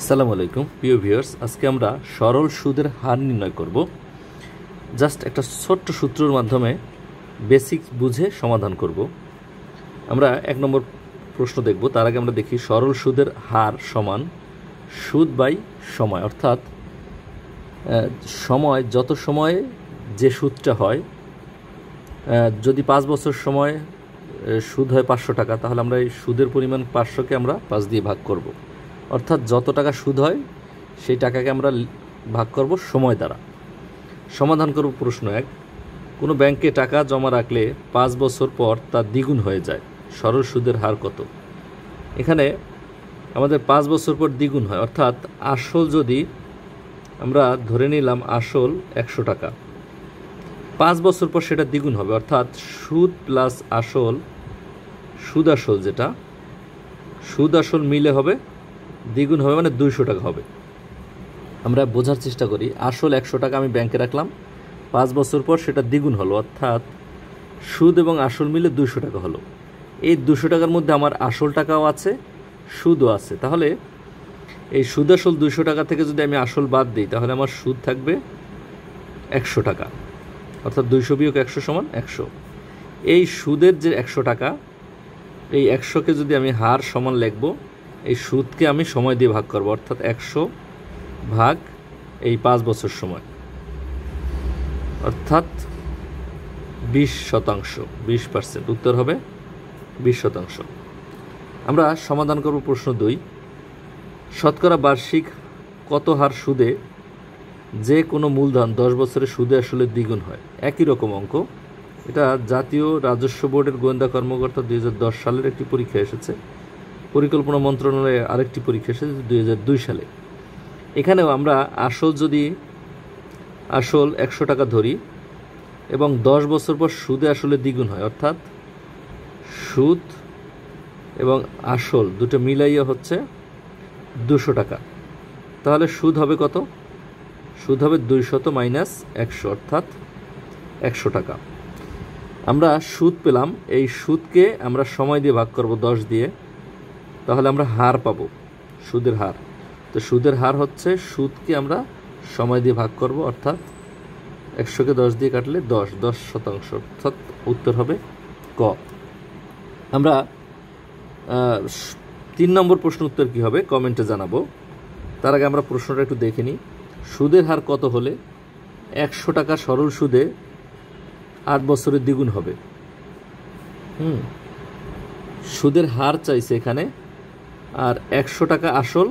আসসালামু আলাইকুম প্রিয় ভিউয়ার্স, আজকে আমরা সরল সুদের হার নির্ণয় করব। জাস্ট একটা ছোট্ট সূত্রের মাধ্যমে বেসিক বুঝে সমাধান করব। আমরা 1 নম্বর প্রশ্ন দেখব। তার আগে আমরা দেখি সরল সুদের হার সমান সুদ বাই সময়, অর্থাৎ সময় যত সময়ে যে সুদটা হয়, যদি 5 বছর সময় সুদ হয় 500 টাকা, তাহলে আমরা এই সুদের পরিমাণ 500কে আমরা 5 দিয়ে ভাগ করব। অর্থাৎ যত টাকা সুদ হয় সেই টাকাকে আমরা ভাগ করব সময় দ্বারা। সমাধান করব প্রশ্ন 1। কোনো ব্যাংকে টাকা জমা রাখলে 5 বছর পর তা দ্বিগুণ হয়ে যায়, সরল সুদের হার কত? এখানে আমাদের 5 বছর পর দ্বিগুণ হয়, অর্থাৎ আসল যদি আমরা ধরে নিলাম আসল 100 টাকা, 5 বছর পর সেটা দ্বিগুণ হবে, অর্থাৎ সুদ প্লাস আসল, সুদ আসল যেটা সুদ আসল মিলে হবে দ্বিগুণ হবে, মানে 200 টাকা হবে। আমরা বোঝার চেষ্টা করি, আসল 100 টাকা আমি ব্যাংকে রাখলাম, 5 বছর পর সেটা দ্বিগুণ হলো, অর্থাৎ সুদ এবং আসল মিলে 200 টাকা হলো। এই 200 টাকার মধ্যে আমার আসল টাকাও আছে, সুদও আছে। তাহলে এই সুদ আসল 200 টাকা থেকে যদি আমি আসল বাদ দিই, তাহলে আমার সুদ থাকবে 100 টাকা, অর্থাৎ 200 বিয়োগ 100 সমান 100। এই সুদের যে 100 টাকা, এই 100কে যদি আমি হার সমান লিখব, এই সুদকে আমি সময় দিয়ে ভাগ করব, অর্থাৎ 100 ভাগ এই 5 বছর সময়, অর্থাৎ 20%, 20%। উত্তর হবে 20%। আমরা সমাধান করব প্রশ্ন 2। শতকরা বার্ষিক কত হার সুদে যে কোনো মূলধন 10 বছরের সুদে আসলে দ্বিগুণ হয়? একই রকম অঙ্ক। এটা জাতীয় রাজস্ব বোর্ডের গোয়েন্দা কর্মকর্তা 2010 সালের একটি পরীক্ষা এসেছে, পরিকল্পনা মন্ত্রণালয়ে আরেকটি পরীক্ষা এসেছে 2002 সালে। এখানেও আমরা আসল 100 টাকা ধরি এবং 10 বছর পর সুদে আসলে দ্বিগুণ হয়, অর্থাৎ সুদ এবং আসল দুটো মিলাইয়া হচ্ছে 200 টাকা। তাহলে সুদ হবে কত? সুদ হবে 200 মাইনাস 100, অর্থাৎ 100 টাকা। আমরা সুদ পেলাম, এই সুদকে আমরা সময় দিয়ে ভাগ করব 10 দিয়ে, তাহলে আমরা হার পাবো, সুদের হার। তো সুদের হার হচ্ছে সুদকে আমরা সময় দিয়ে ভাগ করব, অর্থাৎ 100কে 10 দিয়ে কাটলে 10%, অর্থাৎ উত্তর হবে ক। আমরা 3 নম্বর প্রশ্ন উত্তর কী হবে কমেন্টে জানাবো। তার আগে আমরা প্রশ্নটা একটু দেখে নিই। সুদের হার কত হলে 100 টাকা সরল সুদে 8 বছরের দ্বিগুণ হবে? সুদের হার চাইছে এখানে, আর 100 টাকা আসল,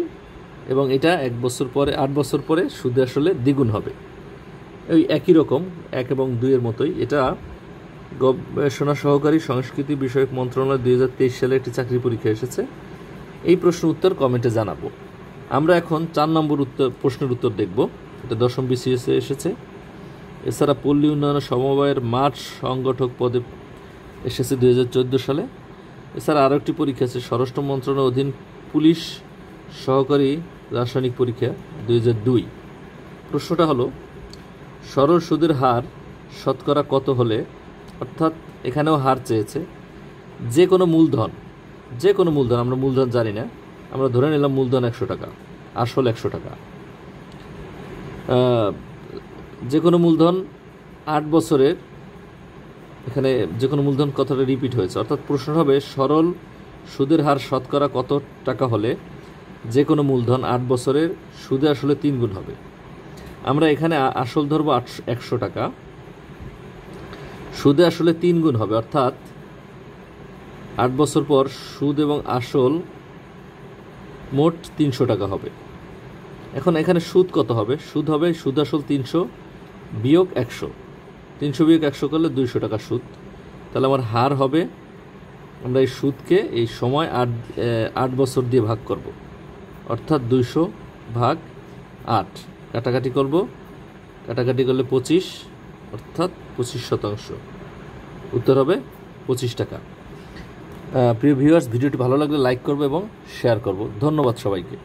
এবং এটা 1 বছর পরে 8 বছর পরে সুদে আসলে দ্বিগুণ হবে। ওই একই রকম 1 এবং 2 এর মতোই। এটা গবেষণা সহকারী সংস্কৃতি বিষয়ক মন্ত্রণালয় 2023 সালে একটি চাকরি পরীক্ষা এসেছে। এই প্রশ্নের উত্তর কমেন্টে জানাবো। আমরা এখন 4 নম্বর প্রশ্নের উত্তর দেখব। এটা 10ম BCS-এ এসেছে। এছাড়া পল্লী উন্নয়ন সমবায়ের মাঠ সংগঠক পদে এসেছে 2014 সালে। এছাড়া আরও একটি পরীক্ষা আছে স্বরাষ্ট্র মন্ত্রণালয়ের অধীন পুলিশ সহকারী রাসায়নিক পরীক্ষা 2002। প্রশ্নটা হলো, সরল সুদের হার শতকরা কত হলে, অর্থাৎ এখানেও হার চেয়েছে, যে কোনো মূলধন, আমরা মূলধন জানি না, আমরা ধরে নিলাম মূলধন 100 টাকা, আসল 100 টাকা, যে কোনো মূলধন 8 বছরের, এখানে যে কোনো মূলধন কথাটা রিপিট হয়েছে, অর্থাৎ প্রশ্ন হবে সরল সুদের হার শতকরা কত টাকা হলে যে কোনো মূলধন 8 বছরের সুদে আসলে 3 গুণ হবে। আমরা এখানে আসল ধরবো 100 টাকা, সুদে আসলে 3 গুণ হবে, অর্থাৎ 8 বছর পর সুদ এবং আসল মোট 300 টাকা হবে। এখন এখানে সুদ কত হবে? সুদ হবে সুদ আসল 300 বিয়োগ 100, 300 বিয়োগ 100 করলে 200 টাকা সুদ। তাহলে আমার হার হবে, আমরা এই সুদকে এই সময় 8 বছর দিয়ে ভাগ করব, অর্থাৎ 200 ভাগ 8, কাটাকাটি করব, কাটাকাটি করলে 25, অর্থাৎ 25%। উত্তর হবে 25 টাকা। প্রিয় ভিউয়ার্স, ভিডিওটি ভালো লাগলে লাইক করবে এবং শেয়ার করব। ধন্যবাদ সবাইকে।